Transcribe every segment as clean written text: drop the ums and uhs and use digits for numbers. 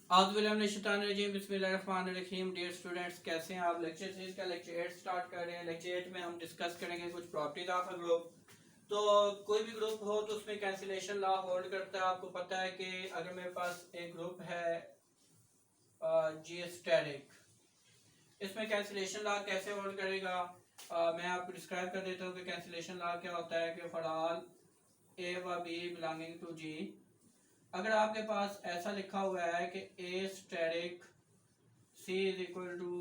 बिस्मिल्लाहिर्रहमानिर्रहीम। Dear students, कैसे हैं आप? लेक्चर सीरीज का लेक्चर 8 स्टार्ट कर रहे हैं। लेक्चर 8 में हम डिस्कस करेंगे कुछ प्रॉपर्टीज ऑफ अ ग्रुप। तो कोई भी ग्रुप हो तो उसमें कैंसिलेशन लॉ होल्ड करता है। आपको पता है कि अगर मेरे पास एक ग्रुप है जी स्टैटिक, इसमें कैंसिलेशन लॉ कैसे होल्ड करेगा? मैं आपको डिस्क्राइब कर देता हूँ कि कैंसिलेशन लॉ क्या होता है। कि फॉर ऑल ए व बी बिलोंगिंग टू जी, अगर आपके पास ऐसा लिखा हुआ है कि a static C is equal to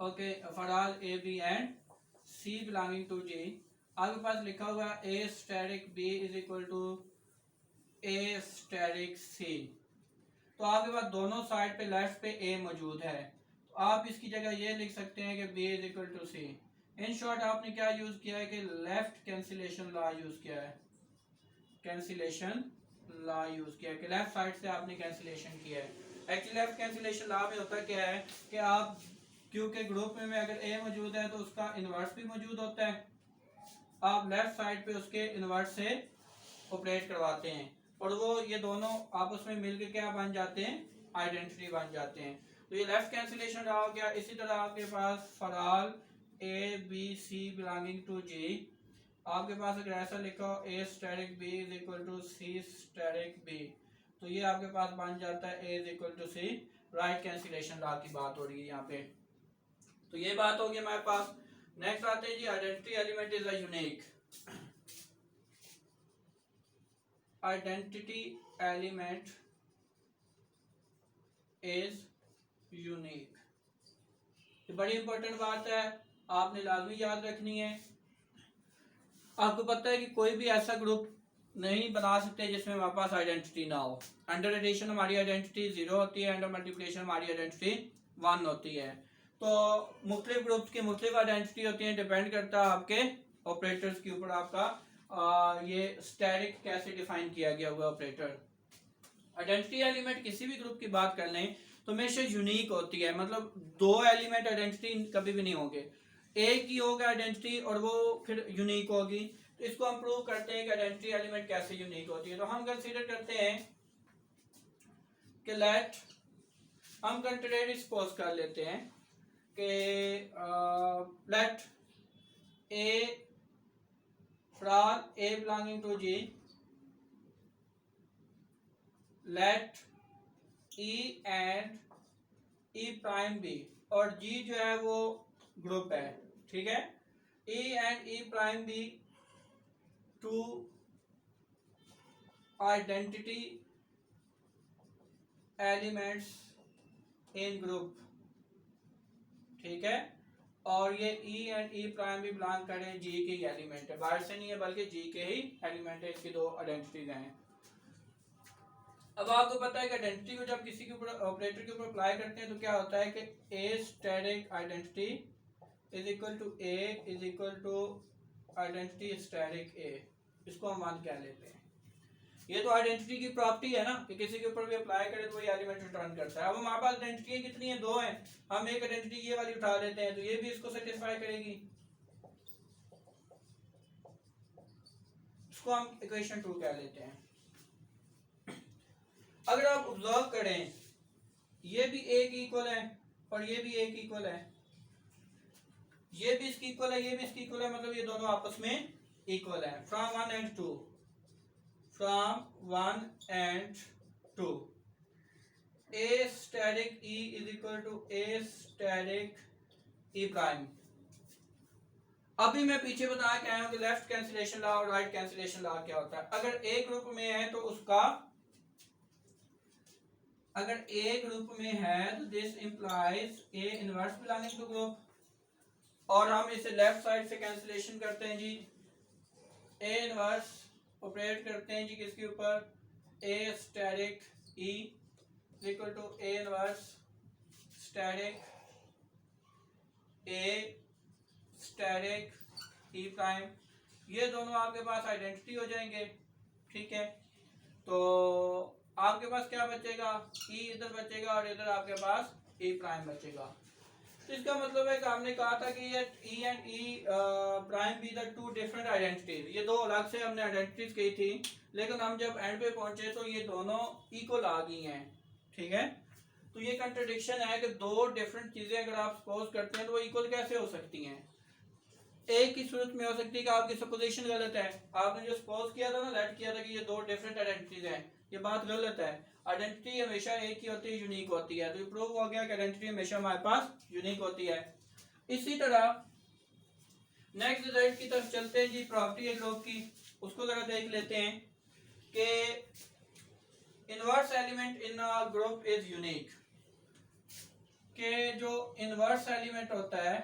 okay for all A B and C belonging to G, आपके पास लिखा हुआ है A static B is equal to A static C। तो आपके पास दोनों साइड पे लेफ्ट पे A मौजूद है, तो आप इसकी जगह ये लिख सकते हैं कि B is equal to C। In short आपने क्या यूज किया है कि लेफ्ट कैंसिलेशन लॉ यूज किया है। कैंसिलेशन लॉ यूज किया है कि लेफ्ट साइड से आपने कैंसिलेशन किया है। एक्चुअली लेफ्ट कैंसिलेशन लॉ में होता क्या है कि आप क्योंकि ग्रुप में अगर ए मौजूद है तो उसका इन्वर्स भी मौजूद होता है, आप लेफ्ट साइड पे उसके इन्वर्स से ऑपरेट करवाते हैं और वो ये दोनों आपस में मिलकर क्या बन जाते हैं, आइडेंटिटी बन जाते हैं। तो ये लेफ्ट कैंसिलेशन लॉ हो गया। इसी तरह आपके पास for all a b c belonging to G, आपके पास अगर ऐसा लिखा हो a asterisk b is equal to c asterisk b, तो ये आपके पास बन जाता है a is equal to c. Right cancellation law की बात हो रही है यहाँ पे। तो ये बात होगी हमारे पास। नेक्स्ट आते हैं जी, identity element is a unique. Identity element is unique, ये बड़ी इंपॉर्टेंट बात है, आपने लाजमी याद रखनी है। आपको पता है कि कोई भी ऐसा ग्रुप नहीं बना सकते जिसमें हमारे पास आइडेंटिटी ना हो। अंडर एडिशन हमारी आइडेंटिटी 0 होती है, अंडर मल्टीप्लिकेशन हमारी आइडेंटिटी 1 होती है। तो मुख्तलिफ ग्रुप्स की मुख्तलिफ आइडेंटिटी होती है, डिपेंड करता है आपके ऑपरेटर्स के ऊपर आपका ये स्टैटिक कैसे डिफाइन किया गया हुआ ऑपरेटर। आइडेंटिटी एलिमेंट किसी भी ग्रुप की बात कर लें तो हमेशा यूनिक होती है, मतलब दो एलिमेंट आइडेंटिटी कभी भी नहीं होंगे, एक ही होगा आइडेंटिटी और वो फिर यूनिक होगी। तो इसको हम प्रूव करते हैं कि आइडेंटिटी एलिमेंट कैसे यूनिक होती है। तो हम कंसीडर करते हैं कि लेट हम कंट्रेरी सपोज कर लेते हैं कि let a from a belonging to G, let E and E prime B, और G जो है वो ग्रुप है, ठीक है। E and E prime B two identity elements in group, ठीक है। और ये E एंड E प्राइम भी बिलोंग करें G के ही एलिमेंट है, बाहर से नहीं है बल्कि G के ही एलिमेंट है। इसकी दो आइडेंटिटीज हैं। अब आपको पता है कि आइडेंटिटी को जब किसी के ऊपर ऑपरेटर के ऊपर अप्लाई करते हैं तो क्या होता है कि a asterisk identity is equal to a is equal to identity asterisk a, इसको हम मान कह लेते हैं। ये तो आइडेंटिटी की प्रॉपर्टी है ना कि किसी के ऊपर भी अप्लाई करें तो वही एलिमेंट रिटर्न करता है। अब हमारे पास आइडेंटिटी कितनी है, दो हैं, हम एक आइडेंटिटी ये वाली उठा लेते हैं तो ये भी इसको सेटिस्फाई करेगी। इसको हम इक्वेशन 2 कह लेते हैं। अगर आप ऑब्जर्व करें ये भी एक इक्वल है और ये भी एक इक्वल है, ये भी इसकी इक्वल है, ये भी इसकी इक्वल है, मतलब ये दोनों आपस में इक्वल है। From 1 and 2, from 1 and 2 a static E is equal to a static E prime. अभी मैं पीछे बता के आया हूं कि लेफ्ट कैंसिलेशन लॉ और राइट कैंसिलेशन लॉ क्या होता है। अगर ए ग्रुप में है तो उसका, अगर ए ग्रुप में है तो this implies a inverse belonging to group, और हम इसे लेफ्ट साइड से कैंसिलेशन करते हैं जी। ए इनवर्स ऑपरेट करते हैं जी किसके ऊपर, a static E equal to a inverse static a static E prime. ये दोनों आपके पास आइडेंटिटी हो जाएंगे, ठीक है। तो आपके पास क्या बचेगा, E इधर बचेगा और इधर आपके पास E प्राइम बचेगा। तो इसका मतलब है कि हमने कहा था कि ये E and E prime be the two different identities, ये दो अलग से हमने आइडेंटिटीज कही थी, लेकिन हम जब एंड पे पहुंचे तो ये दोनों इक्वल आ गई हैं। ठीक है, तो ये कंट्रडिक्शन है कि दो डिफरेंट चीजें अगर आप सपोज करते हैं तो वो इक्वल कैसे हो सकती हैं। एक ही सूरत में हो सकती है कि आपकी सपोजिशन गलत है, आपने जो सपोज किया था ना, लेट किया था कि ये दो डिफरेंट आइडेंटिटीज हैं, ये बात गलत है। आइडेंटिटी हमेशा एक ही होती है, यूनिक होती है, तो ये प्रूव हो गया कि आइडेंटिटी हमेशा हमारे पास यूनिक होती है। इसी तरह नेक्स्ट रिजल्ट की तरफ चलते हैं जी, प्रॉपर्टी है ग्रुप की, उसको जरा देख लेते हैं कि inverse element in a group is unique, के जो इनवर्स एलिमेंट होता है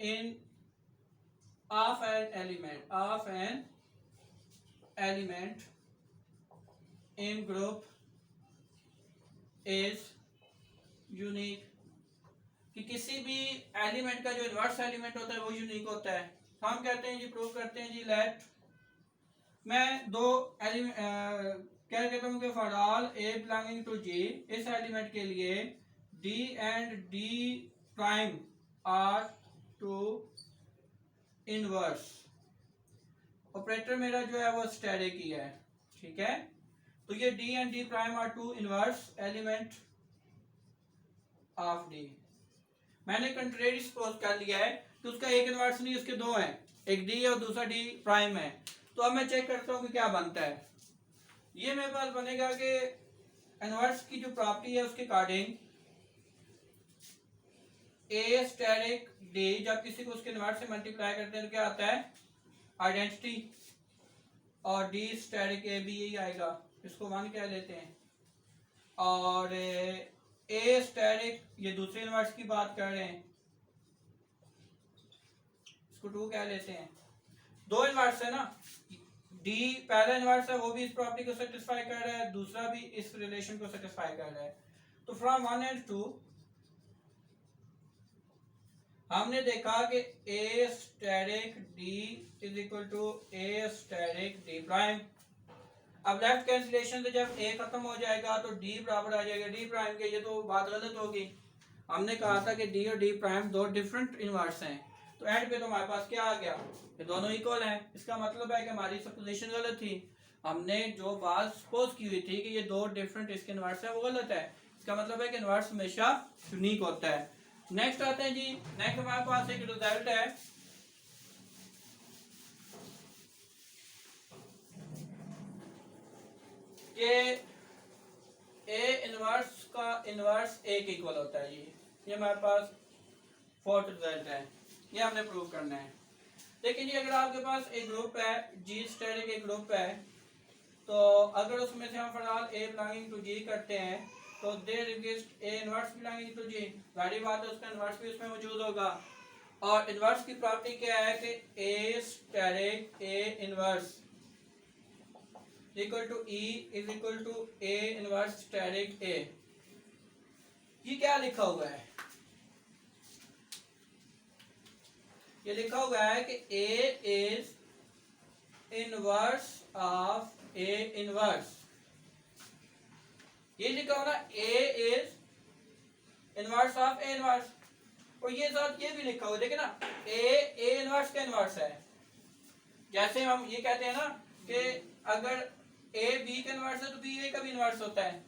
in of an element in group is unique, कि किसी भी एलिमेंट का जो इनवर्स एलिमेंट होता है वो यूनिक होता है। हम कहते हैं जी, प्रूव करते हैं जी, लेट मैं दो क्या कहता हूँ कि for all a belonging to G, इस एलिमेंट के लिए d and D prime are two inverse, operator मेरा जो है वो स्टेरिक ही है। ठीक है, तो ये D and D prime are two inverse element of D. मैंने कंट्रेरी सपोज कर लिया है कि उसका एक इनवर्स नहीं, उसके दो हैं, एक डी और दूसरा डी प्राइम है। तो अब मैं चेक करता हूँ कि क्या बनता है। ये मेरे पास बनेगा कि इनवर्स की जो प्रॉपर्टी है उसके अकॉर्डिंग ए स्टेरिक डी, जब किसी को उसके इनवर्स से मल्टीप्लाई करते हैं तो क्या आता है, आइडेंटिटी, और डी स्टेरिक ए भी यही आएगा, इसको 1 कह लेते हैं, और ए स्टेरिक ये दूसरे इनवर्स की बात कर रहे हैं, इसको 2 कह लेते हैं। दो इनवर्स है ना, डी पहला इनवर्स है वो भी इस प्रॉपर्टी को सेटिस्फाई कर रहा है, दूसरा भी इस रिलेशन को सेटिस्फाई कर रहा है। तो फ्रॉम 1 एंड 2 हमने देखा कि a asterisk d is equal to a asterisk d prime. अब लेफ्ट कैंसिलेशन से जब ए खत्म हो जाएगा तो डी बराबर आ जाएगा डी प्राइम के, ये तो बात गलत होगी। हमने कहा था कि डी और डी प्राइम दो डिफरेंट इनवर्स हैं, तो एंड पे तो हमारे पास क्या आ गया, ये दोनों इक्वल हैं। इसका मतलब है कि हमारी सपोजिशन गलत थी, हमने जो बात सपोज की हुई थी कि ये दो डिफरेंट इसके इनवर्स है वो गलत है। इसका मतलब है कि इनवर्स हमेशा यूनिक होता है। नेक्स्ट आते हैं जी, नेक्स्ट हमारे पास एक रिजल्ट है कि ए इनवर्स का इनवर्स ए के इक्वल होता है। ये हमारे पास फोर्थ रिजल्ट है, ये हमने प्रूव करना है। देखिए जी, अगर आपके पास एक ग्रुप है जी स्टेरिक एक ग्रुप है, तो अगर उसमें से हम फिलहाल ए बिलोंगिंग टू जी करते हैं तो there exist a inverse belonging to G, जाहिर बात है उसका इनवर्स भी उसमें मौजूद होगा। और इनवर्स की प्रॉपर्टी क्या है कि a asterisk a inverse equal to e is equal to a inverse asterisk a. ये क्या लिखा हुआ है, ये लिखा हुआ है कि a is inverse of a inverse, ये लिखा हुआ ना, a is inverse of a inverse, और ये साथ ये भी लिखा हुआ, देखिए ना, ए इनवर्स का इनवर्स है। जैसे हम ये कहते हैं ना कि अगर ए बी का इनवर्स है तो बी ए का भी इनवर्स होता है,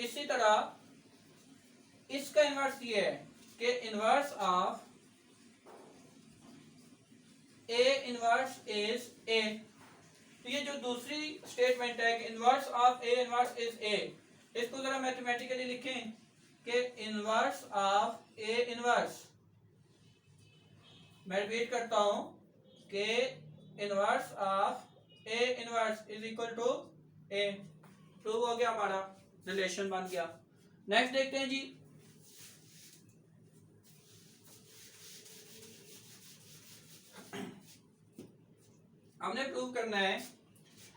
इसी तरह इसका इनवर्स ये है कि inverse of a inverse is a. तो ये जो दूसरी स्टेटमेंट है कि inverse of a inverse is a, इसको जरा मैथमेटिकली लिखें कि इनवर्स ऑफ ए इनवर्स, मैं रिपीट करता हूं कि inverse of a inverse is equal to a. Prove हो गया, हमारा रिलेशन बन गया। नेक्स्ट देखते हैं जी, हमने प्रूव करना है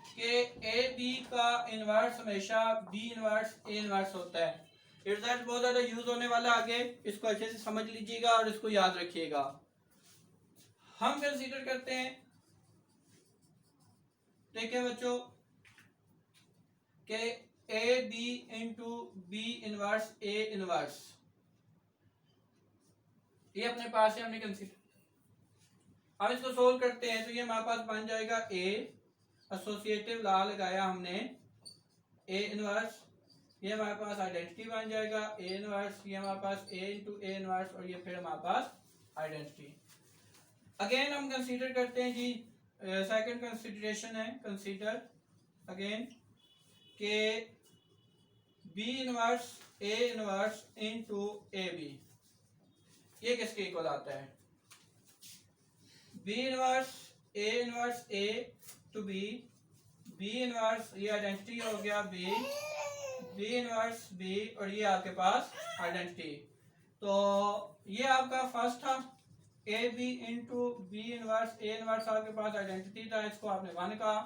कि ए बी का इनवर्स हमेशा बी इनवर्स ए इनवर्स होता है। रिजल्ट बहुत ज्यादा यूज होने वाला आगे, इसको अच्छे से समझ लीजिएगा और इसको याद रखिएगा। हम कंसीडर करते हैं, देखिए बच्चों, कि a b into b inverse a inverse, ये अपने पास है, हमने कंसीडर। अब इसको सोल्व करते हैं तो ये हमारे पास बन जाएगा ए, एसोसिएटिव लॉ लगाया हमने, ए इनवर्स, ये हमारे पास आइडेंटिटी बन जाएगा ए इनवर्स, ये हमारे पास ए इंटू ए इनवर्स, और ये फिर हमारे पास आइडेंटिटी। अगेन हम कंसीडर करते हैं जी, सेकंड कंसीडरेशन है, कंसीडर अगेन के b inverse a inverse into a b, ये किसके इक्वल आता है? B inverse a to b inverse, ये आइडेंटिटी हो गया बी इनवर्स बी, और ये आपके पास आइडेंटिटी। तो ये आपका फर्स्ट था a b into b inverse a inverse, आपके पास आइडेंटिटी था, इसको आपने 1 कहा।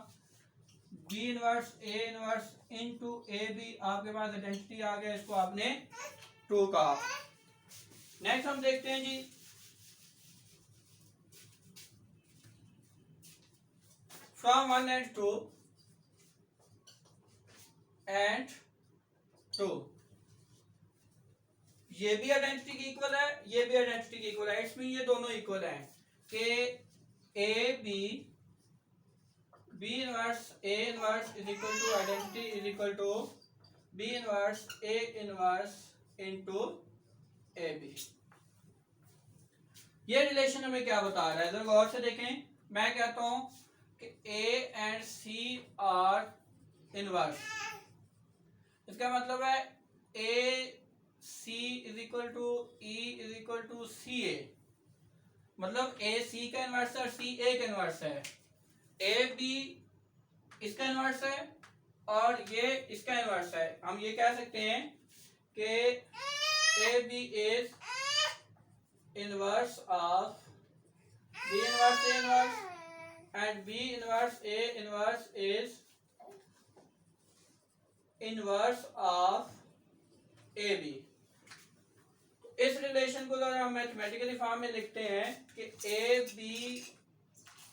B inverse a inverse into a b, आपके पास आइडेंटिटी आ गया, इसको आपने 2 कहा। नेक्स्ट हम देखते हैं जी, फ्रॉम 1 and 2 and 2, ये भी आइडेंटिटी की इक्वल है, ये भी आइडेंटिटी की इक्वल है, इसमें ये दोनों इक्वल हैं कि a b inverse a inverse is equal to identity is equal to b inverse a inverse into a b. ये रिलेशन हमें क्या बता रहा है, जरा गौर से देखें। मैं कहता हूं कि a and c are inverse, इसका मतलब है a c is equal to e is equal to c a, मतलब ए सी का इनवर्स है और सी ए का इनवर्स है, ए बी इसका इनवर्स है और ये इसका इनवर्स है। हम ये कह सकते हैं कि a b is inverse of b inverse a inverse and b inverse a inverse is inverse of a b. इस रिलेशन को अगर हम मैथमेटिकली फॉर्म में लिखते हैं कि ए बी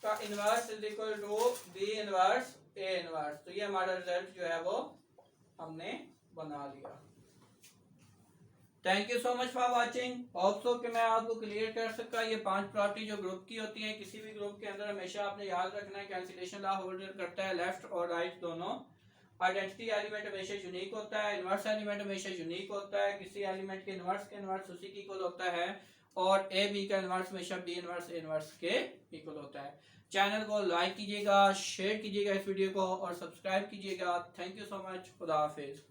का inverse is equal to b inverse a inverse, तो ये हमारा रिजल्ट जो है वो हमने बना लिया। Thank you so much for watching. Hope so कि मैं आपको क्लियर कर सका। ये 5 प्रॉपर्टी जो ग्रुप की होती हैं, किसी भी ग्रुप के अंदर हमेशा आपने याद रखना है कैंसिलेशन लॉ होल्ड करता है लेफ्ट और राइट दोनों। आइडेंटिटी एलिमेंट हमेशा यूनिक होता है, इनवर्स एलिमेंट हमेशा यूनिक होता है, किसी एलिमेंट के इनवर्स उसी की इक्वल होता है, और ए बी का इनवर्स हमेशा बी इनवर्स ए इनवर्स के इक्वल होता है। चैनल को लाइक कीजिएगा, शेयर कीजिएगा इस वीडियो को और सब्सक्राइब कीजिएगा। Thank you so much. खुदा हाफिज।